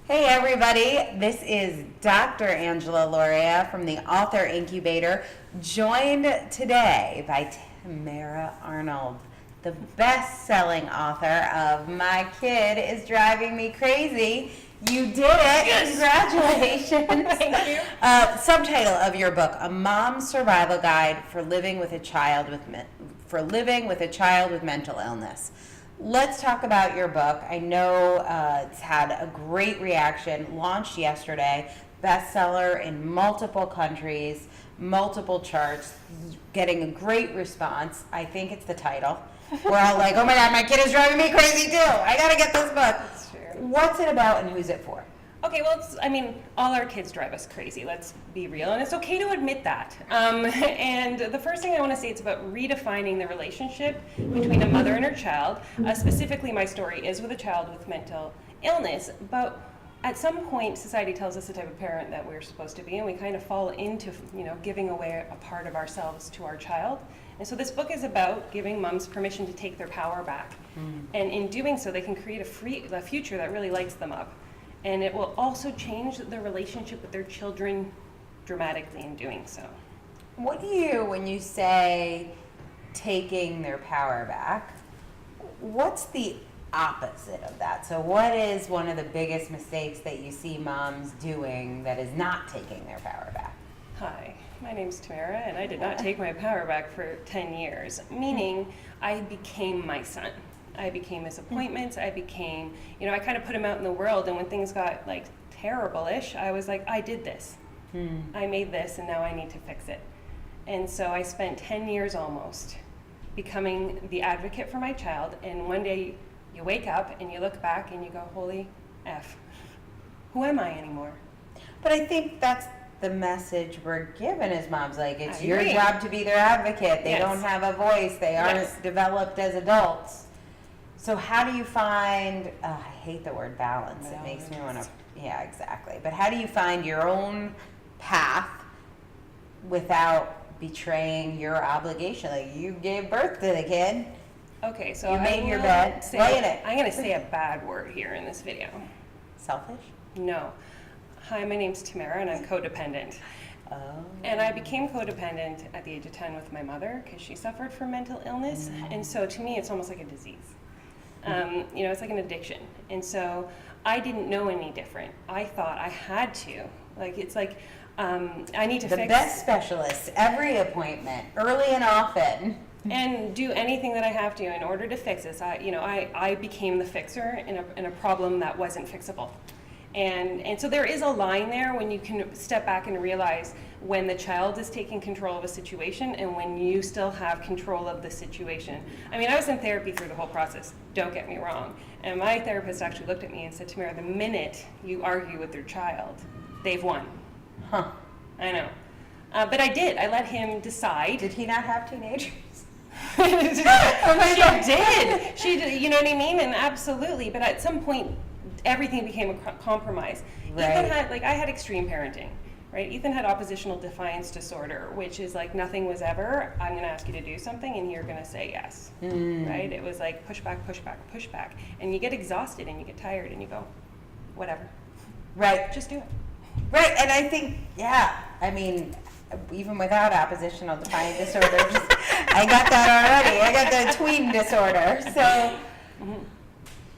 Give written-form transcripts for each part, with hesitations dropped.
Hey everybody, this is Dr. Angela Lauria from the Author Incubator, joined today by Tamara Arnold, the best-selling author of My Kid is Driving Me Crazy. You did it! Yes. Congratulations! Thank you. Subtitle of your book: A Mom's Survival Guide for living with a child with mental illness. Let's talk about your book. I know it's had a great reaction, launched yesterday, bestseller in multiple countries, multiple charts, getting a great response. I think it's the title. We're all like, oh my God, my kid is driving me crazy too. I gotta get this book. That's true. What's it about and who's it for? Okay, well, all our kids drive us crazy, let's be real, and it's okay to admit that. And the first thing I want to say, it's about redefining the relationship between a mother and her child. Specifically, my story is with a child with mental illness, but at some point, society tells us the type of parent that we're supposed to be, and we kind of fall into, giving away a part of ourselves to our child. And so this book is about giving moms permission to take their power back. And in doing so, they can create a future that really lights them up. And it will also change their relationship with their children dramatically in doing so. What do you, when you say taking their power back, what's the opposite of that? So what is one of the biggest mistakes that you see moms doing that is not taking their power back? Hi, my name's Tamara, and I did not take my power back for 10 years, meaning I became my son. I became his appointments, I became, I kind of put him out in the world, and when things got like terrible-ish, I was like, I did this. I made this, and now I need to fix it. And so I spent 10 years almost becoming the advocate for my child, and one day you wake up and you look back and you go, holy F, who am I anymore? But I think that's the message we're given as moms, like it's your agree. job to be their advocate. They Yes. don't have a voice, they aren't Yes. developed as adults. So how do you find, I hate the word balance, it makes me want to, yeah, exactly. But how do you find your own path without betraying your obligation? Like you gave birth to the kid. Okay, so You made your bed, lay in it. I'm going to say a bad word here in this video. Selfish? No. Hi, my name's Tamara, and I'm codependent. Oh. And I became codependent at the age of 10 with my mother because she suffered from mental illness. And so to me, it's almost like a disease. It's like an addiction. And so I didn't know any different. I thought I had to. Like, it's like, I need to The fix best specialist, every appointment, early and often. and do anything that I have to in order to fix this. I became the fixer in a problem that wasn't fixable. And so there is a line there when you can step back and realize when the child is taking control of a situation and when you still have control of the situation. I was in therapy through the whole process, don't get me wrong. And my therapist actually looked at me and said, Tamara, the minute you argue with your child, they've won. Huh. I know. But I did. I let him decide. Did he not have teenagers? She did, you know what I mean? And absolutely, but at some point, everything became a compromise. Right. Ethan had, I had extreme parenting, right? Ethan had oppositional defiance disorder, which is like nothing was ever, I'm going to ask you to do something and you're going to say yes, right? It was like push back, push back, push back. And you get exhausted and you get tired and you go, whatever. Right. Just do it. Right, and I think, even without oppositional defiant disorder, I got that already. I got the tween disorder. So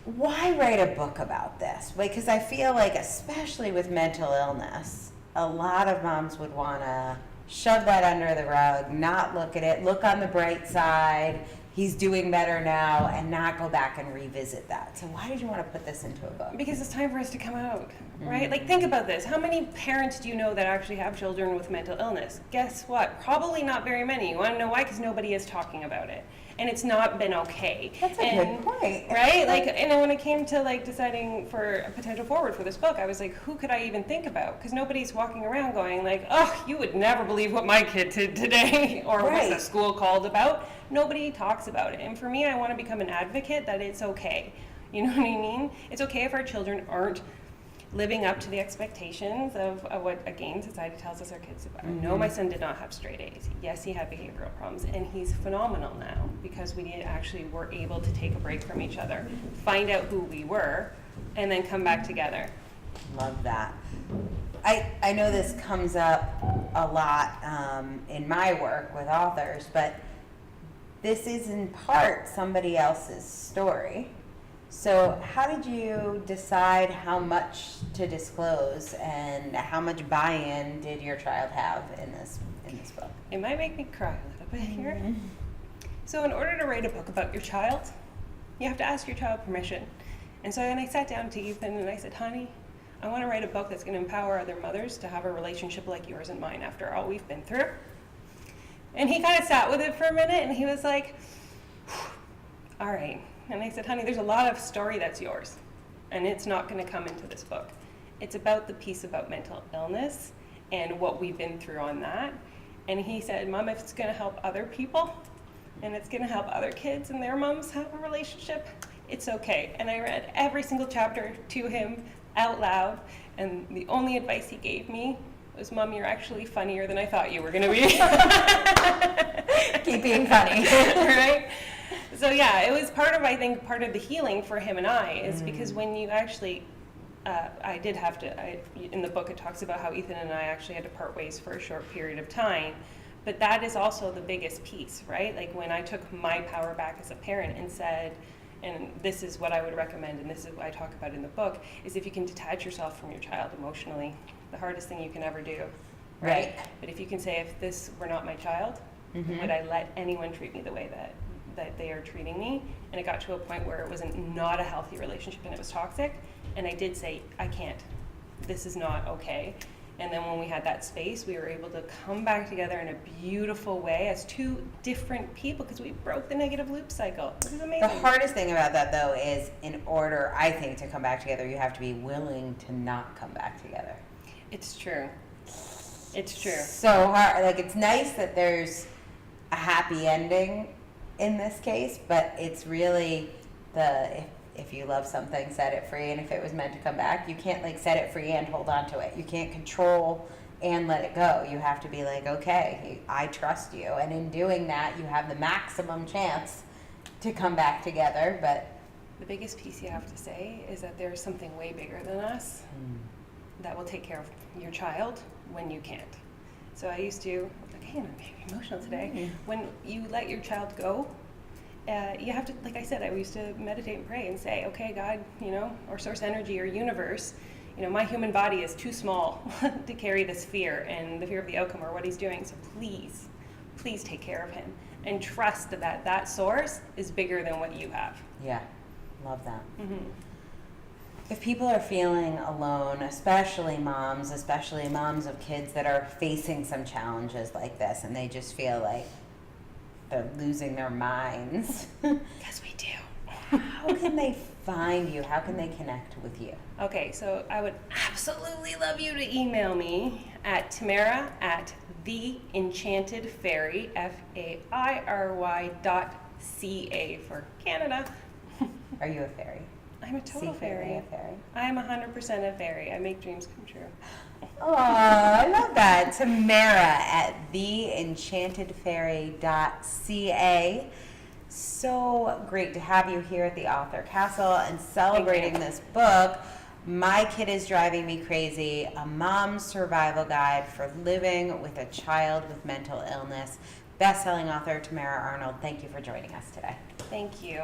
why write a book about this? Because I feel like, especially with mental illness, a lot of moms would want to shove that under the rug, not look at it, look on the bright side, he's doing better now, and not go back and revisit that. So why did you want to put this into a book? Because it's time for us to come out, right? Like, think about this. How many parents do you know that actually have children with mental illness? Guess what? Probably not very many. You want to know why? Because nobody is talking about it. And it's not been okay. That's a good point. Right? And then when it came to deciding for a potential forward for this book, I was like, who could I even think about? Because nobody's walking around going like, oh, you would never believe what my kid did today, or what the school called about. Nobody talks about it. And for me, I want to become an advocate that it's okay. You know what I mean? It's okay if our children aren't living up to the expectations of what, again, society tells us our kids about. No, my son did not have straight A's. Yes, he had behavioral problems, and he's phenomenal now because we actually were able to take a break from each other, find out who we were, and then come back together. Love that. I know this comes up a lot in my work with authors, but this is in part somebody else's story. So how did you decide how much to disclose, and how much buy-in did your child have in this book? It might make me cry a little bit here. So in order to write a book about your child, you have to ask your child permission. And so then I sat down to Ethan and I said, honey, I want to write a book that's going to empower other mothers to have a relationship like yours and mine after all we've been through. And he kind of sat with it for a minute and he was like, all right. And I said, honey, there's a lot of story that's yours, and it's not going to come into this book. It's about the piece about mental illness and what we've been through on that. And he said, Mom, if it's going to help other people and it's going to help other kids and their moms have a relationship, it's okay. And I read every single chapter to him out loud, and the only advice he gave me was, Mom, you're actually funnier than I thought you were going to be. Keep being funny. Right? So yeah, it was part of the healing for him and I, is because when you actually, in the book it talks about how Ethan and I actually had to part ways for a short period of time, but that is also the biggest piece, right? Like when I took my power back as a parent and said, and this is what I would recommend, and this is what I talk about in the book, is if you can detach yourself from your child emotionally, the hardest thing you can ever do, right? But if you can say, if this were not my child, would I let anyone treat me the way that they are treating me? And it got to a point where it wasn't not a healthy relationship and it was toxic, and I did say, I can't, this is not okay. And then when we had that space, we were able to come back together in a beautiful way as two different people, because we broke the negative loop cycle. This is amazing. The hardest thing about that, though, is in order, I think, to come back together, you have to be willing to not come back together. It's true. It's true. So hard. Like, it's nice that there's a happy ending in this case, but it's really if you love something, set it free, and if it was meant to come back, you can't like set it free and hold on to it. You can't control and let it go. You have to be like, okay, I trust you, and in doing that, you have the maximum chance to come back together. But the biggest piece you have to say is that there's something way bigger than us that will take care of your child when you can't. So I used to, I'm maybe emotional today. When you let your child go, you have to, like I said, I used to meditate and pray and say, okay, God, or source energy or universe, my human body is too small to carry this fear and the fear of the outcome or what he's doing. So please, please take care of him and trust that source is bigger than what you have. Yeah, love that. If people are feeling alone, especially moms of kids that are facing some challenges like this, and they just feel like they're losing their minds. Yes, we do. How can they find you? How can they connect with you? Okay, so I would absolutely love you to email me at Tamara at theenchantedfairy, FAIRY.ca for Canada. Are you a fairy? I'm a total Secretly fairy. a fairy. I am 100% a fairy. I make dreams come true. Oh, I love that. Tamara at theenchantedfairy.ca. So great to have you here at the Author Castle and celebrating this book, My Kid is Driving Me Crazy, a mom's survival guide for living with a child with mental illness. Best-selling author Tamara Arnold, thank you for joining us today. Thank you.